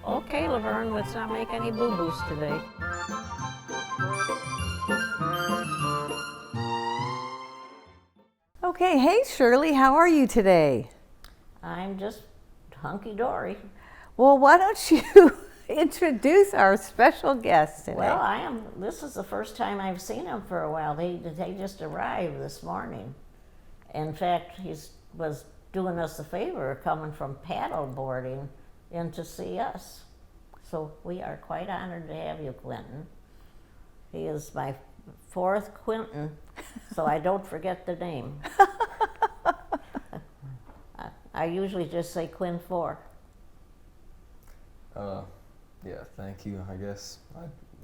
Okay, Laverne, let's not make any boo-boos today. Okay, hey Shirley, how are you today? I'm just hunky-dory. Well, why don't you introduce our special guest today? Well, this is the first time I've seen him for a while. They just arrived this morning. In fact, he was doing us a favor coming from paddle boarding in to see us. So we are quite honored to have you, Quentin. He is my fourth Quentin, so I don't forget the name. I usually just say Quin 4. Yeah, thank you, I guess.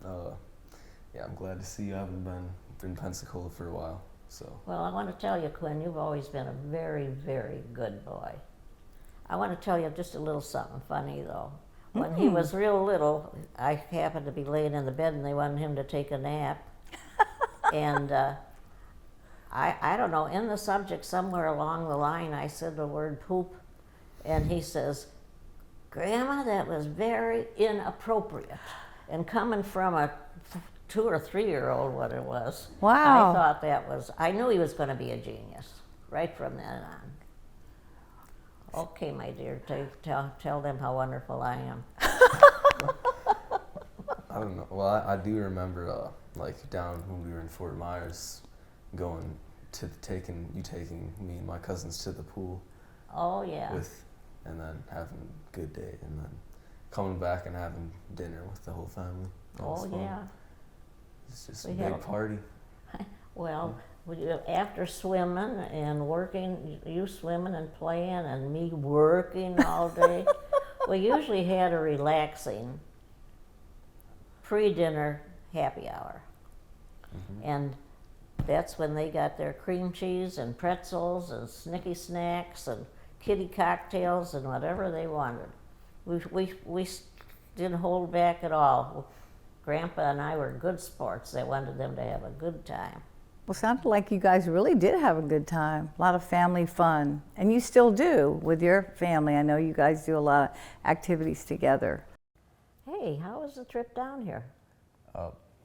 I'm glad to see you. I haven't been in Pensacola for a while, so. Well, I want to tell you, Quin, you've always been a very, very good boy. I want to tell you just a little something funny, though. When he was real little, I happened to be laying in the bed and they wanted him to take a nap. And I don't know, in the subject somewhere along the line, I said the word poop, and he says, "Grandma, that was very inappropriate." And coming from a 2 or 3-year-old, what it was, Wow. I thought I knew he was going to be a genius right from then on. Okay, my dear, tell them how wonderful I am. I don't know. Well, I do remember, like down when we were in Fort Myers, going to taking me and my cousins to the pool. Oh, yeah. And then having a good day, and then coming back and having dinner with the whole family. That was fun. Yeah. It's just a big party. Well, after swimming and working, you swimming and playing and me working all day, we usually had a relaxing pre-dinner happy hour. Mm-hmm. And that's when they got their cream cheese and pretzels and Snicky snacks and kitty cocktails and whatever they wanted. We didn't hold back at all. Grandpa and I were good sports. They wanted them to have a good time. Well, sounded like you guys really did have a good time. A lot of family fun. And you still do with your family. I know you guys do a lot of activities together. Hey, how was the trip down here?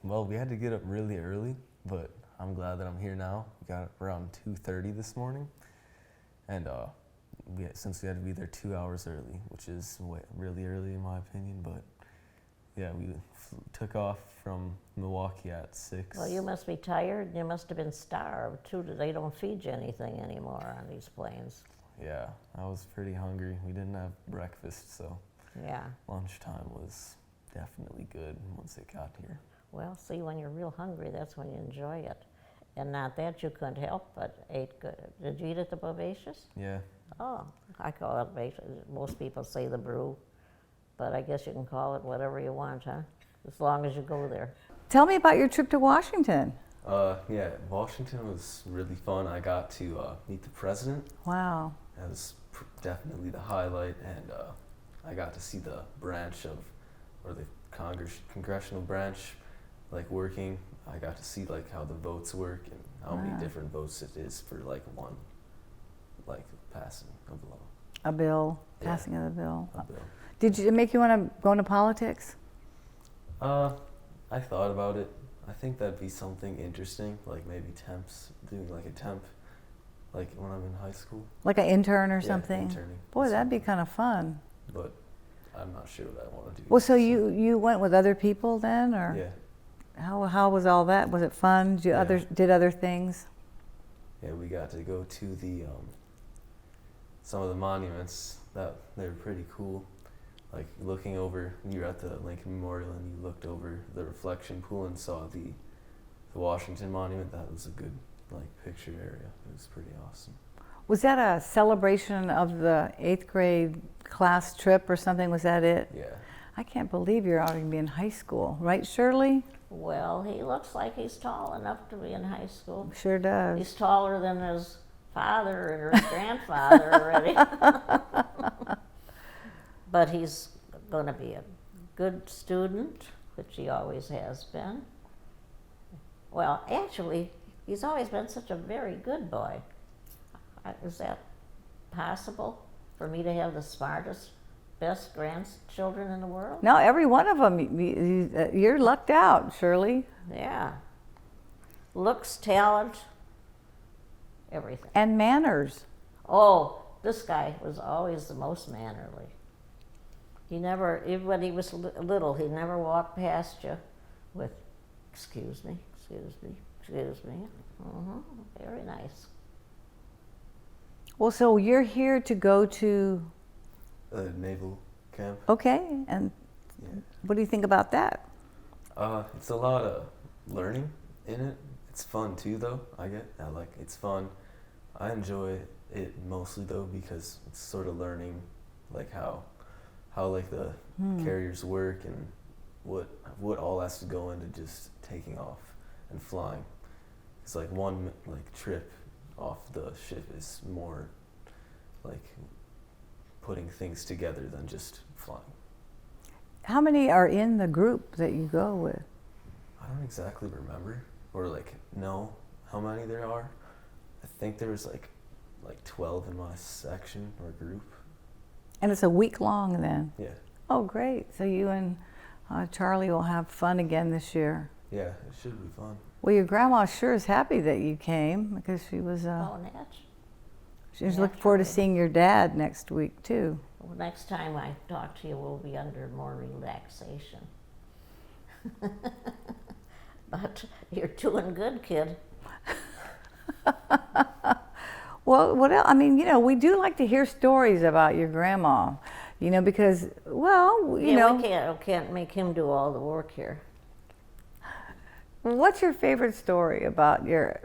Well, we had to get up really early, but I'm glad that I'm here now. We got up around 2:30 this morning, and since we had to be there 2 hours early, which is really early in my opinion, but yeah, we took off from Milwaukee at 6. Well, you must be tired. You must have been starved, too. They don't feed you anything anymore on these planes. Yeah, I was pretty hungry. We didn't have breakfast, so yeah, lunchtime was definitely good once it got here. Well, see, when you're real hungry, that's when you enjoy it. And not that you couldn't help but ate good. Did you eat at the Bobacious? Yeah. Oh, I call it Bobacious. Most people say the Brew, but I guess you can call it whatever you want, huh? As long as you go there. Tell me about your trip to Washington. Yeah, Washington was really fun. I got to meet the president. Wow. That was definitely the highlight, and I got to see the congressional branch, like working. I got to see like how the votes work and how many different votes it is for like one, like passing of a law. A bill, passing of the bill. A bill. Did it make you want to go into politics? I thought about it. I think that'd be something interesting, like maybe doing like a temp, like when I'm in high school. Like an intern or something? Interning. Boy, that'd be kind of fun. But I'm not sure what I want to do. Well, so you went with other people then, or? Yeah. How was all that? Was it fun? Did other things? Yeah, we got to go to the some of the monuments that they were pretty cool. Like looking over, you were at the Lincoln Memorial and you looked over the reflection pool and saw the Washington Monument. That was a good like picture area. It was pretty awesome. Was that a celebration of the 8th grade class trip or something? Was that it? Yeah. I can't believe you're already be in high school, right, Shirley? Well, he looks like he's tall enough to be in high school. Sure does. He's taller than his father or his grandfather already. But he's going to be a good student, which he always has been. Well, actually, he's always been such a very good boy. Is that possible for me to have the smartest best grandchildren in the world? No, every one of them, you're lucked out, Shirley. Yeah. Looks, talent, everything. And manners. Oh, this guy was always the most mannerly. He never, even when he was little, he never walked past you with, excuse me, excuse me, excuse me. Very nice. Well, so you're here to go to, Naval camp. okay, and Yeah. what do you think about that? It's a lot of learning in it. It's fun too, though. It's fun. I enjoy it mostly though because it's sort of learning, like how like the carriers work and what all has to go into just taking off and flying. It's like one like trip off the ship is more like putting things together than just flying. How many are in the group that you go with? I don't exactly remember or like know how many there are. I think there was like 12 in my section or group. And it's a week long then? Yeah. Oh, great. So you and Charlie will have fun again this year. Yeah, it should be fun. Well, your grandma sure is happy that you came because she was she's looking forward to seeing your dad next week too. Well, next time I talk to you, we'll be under more relaxation. But you're doing good, kid. Well, what else? I mean, we do like to hear stories about your grandma, because, well, We can't make him do all the work here. What's your favorite story about your,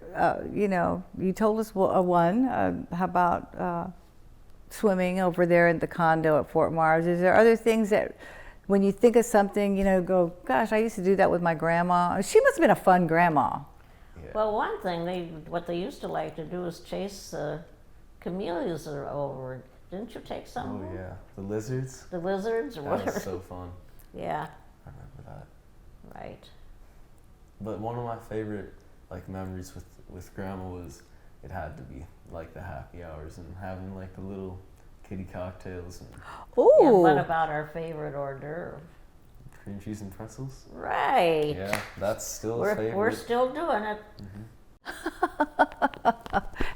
you told us one, how about swimming over there in the condo at Fort Myers. Is there other things that when you think of something, go, gosh, I used to do that with my grandma. She must have been a fun grandma. Yeah. Well, one thing what they used to like to do is chase camellias over. Didn't you take some? Oh yeah, the lizards. The lizards or That whatever. was so fun. Yeah, I remember that. right. But one of my favorite memories with grandma was it had to be like the happy hours and having like the little kitty cocktails and Ooh. And what about our favorite hors d'oeuvre? cream cheese and pretzels. Right. Yeah, that's still a favorite. We're still doing it.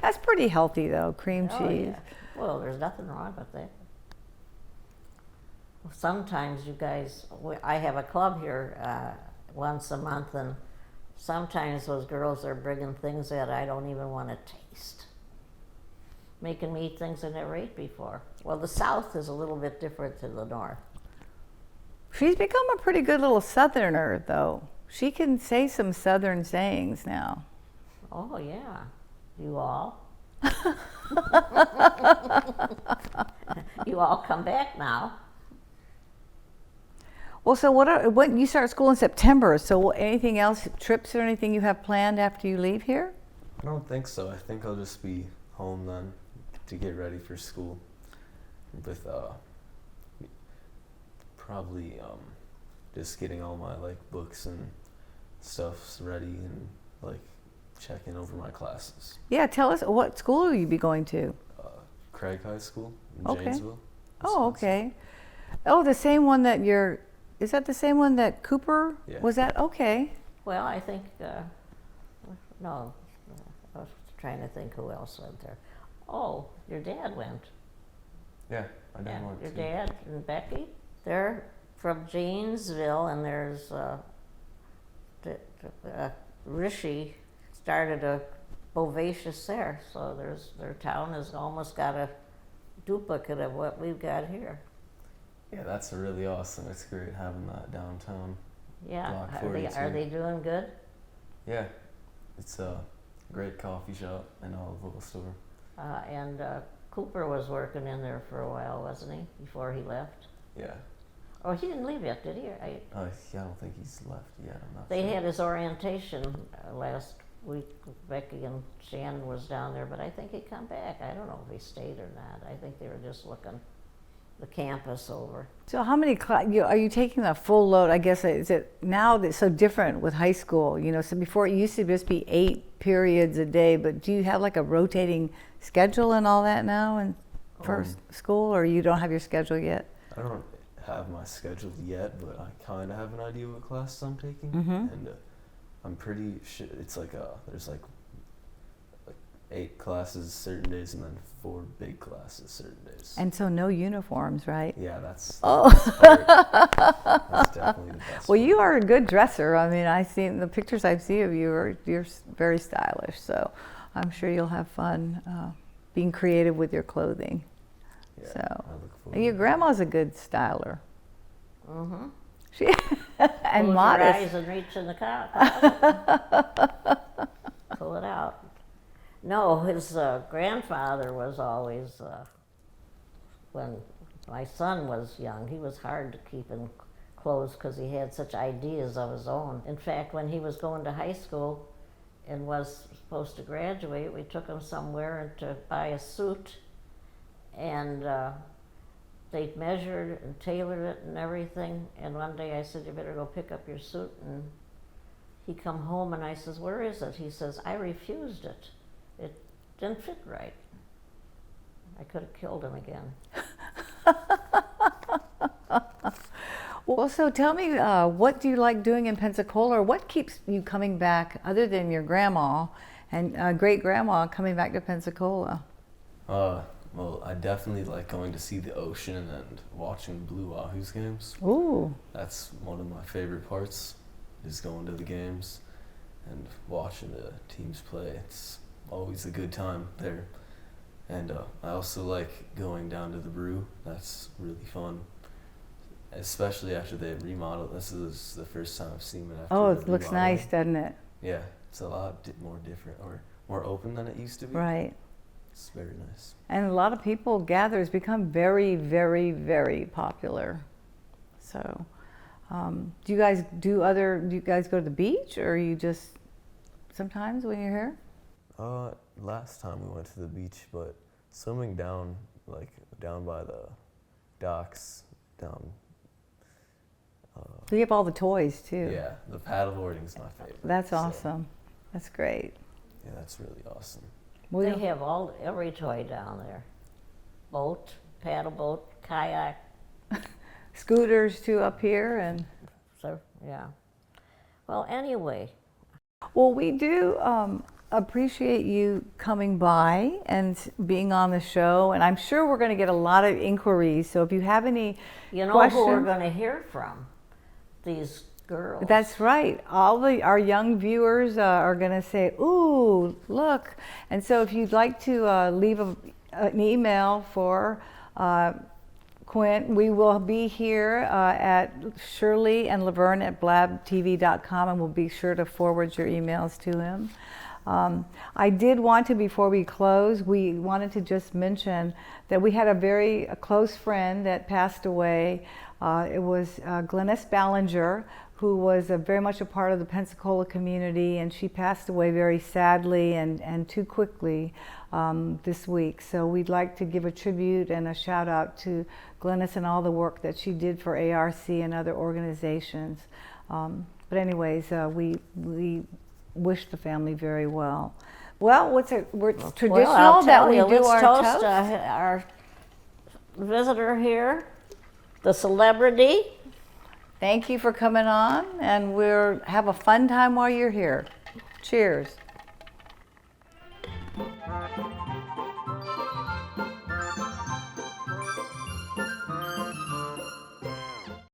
That's pretty healthy though, cream Oh, cheese. yeah. Well, there's nothing wrong with that. Sometimes you guys, I have a club here once a month, and sometimes those girls are bringing things that I don't even want to taste. Making me eat things I never ate before. Well, the South is a little bit different than the North. She's become a pretty good little Southerner though. She can say some Southern sayings now. Oh, yeah. You all? You all come back now. Well, so when you start school in September, so anything else, trips or anything you have planned after you leave here? I don't think so. I think I'll just be home then to get ready for school with probably just getting all my books and stuffs ready and checking over my classes. Yeah, tell us, what school will you be going to? Craig High School in Okay. Janesville. Oh, Wisconsin. okay. Oh, the same one that is that the same one that Cooper Yeah. was at? Okay. Well, I think, no, I was trying to think who else went there. Oh, your dad went. Yeah, I did Yeah, one your too. dad and Becky. They're from Janesville, and there's Rishi started a Bovacious there, so their town has almost got a duplicate of what we've got here. Yeah, that's really awesome. It's great having that downtown. Yeah, Block are 42. they doing good? Yeah, it's a great coffee shop and olive oil store. And Cooper was working in there for a while, wasn't he, before he left? Yeah. Oh, he didn't leave yet, did he? Yeah, I don't think he's left yet. I'm not They sure. had his orientation last week. Becky and Shannon was down there, but I think he come back. I don't know if he stayed or not. I think they were just looking the campus over. So how many are you taking a full load? I guess is it now that's so different with high school? So before it used to just be 8 periods a day, but do you have a rotating schedule and all that now and for school, or you don't have your schedule yet? I don't have my schedule yet, but I kind of have an idea what classes I'm taking, and I'm pretty sure it's like there's like 8 classes certain days and then 4 big classes certain days. And so no uniforms, right? Yeah, that's the best part. That's definitely the best Well, part. you are a good dresser. I mean, I've seen the pictures I've seen of you. You're very stylish, so I'm sure you'll have fun being creative with your clothing. Yeah, So, I look forward your to it. grandma's a good styler. Mm-hmm. She and Close modest. your eyes and reach in the closet. Pull it out. No, his grandfather was always, when my son was young, he was hard to keep in clothes because he had such ideas of his own. In fact, when he was going to high school and was supposed to graduate, we took him somewhere to buy a suit, and they measured and tailored it and everything. And one day I said, you better go pick up your suit. And he come home and I says, where is it? He says, I refused it. It didn't fit right. I could have killed him again. Well, so tell me, what do you like doing in Pensacola, or what keeps you coming back, other than your grandma and great grandma coming back to Pensacola? Well, I definitely like going to see the ocean and watching Blue Wahoo's games. Ooh, That's one of my favorite parts, is going to the games and watching the teams play. It's always a good time there. And I also like going down to the brew. That's really fun, especially after they remodel. This is the first time I've seen it after oh, the it looks remodeling. nice, doesn't it? Yeah, it's a lot more different, or more open than it used to be. Right. It's very nice. And a lot of people gather. It's become very, very, very popular. So, do you guys do you guys go to the beach, or you just sometimes when you're here? Last time we went to the beach, but swimming down by the docks, down. You have all the toys too. Yeah, the paddleboarding's my favorite. That's so, awesome. That's great. Yeah, that's really awesome. Well, They have every toy down there. Boat, paddle boat, kayak, scooters too up here, and so yeah. Well, anyway, well, we do appreciate you coming by and being on the show, and I'm sure we're going to get a lot of inquiries. So if you have any you know questions, who we're going to hear from? These girls. that's right. Our young viewers are going to say, "Ooh, look!" And so if you'd like to leave an email for Quin, we will be here at Shirley and Laverne at blabtv.com, and we'll be sure to forward your emails to him. I did want to, before we close, we wanted to just mention that we had a very close friend that passed away. It was Glennis Ballinger, who was very much a part of the Pensacola community, and she passed away very sadly and too quickly this week. So we'd like to give a tribute and a shout out to Glennis and all the work that she did for ARC and other organizations. But anyways, we wish the family very well. Well, we're traditional well, I'll that tell we you, do let's our toast toast. our visitor here, the celebrity. Thank you for coming on, and we'll have a fun time while you're here. Cheers.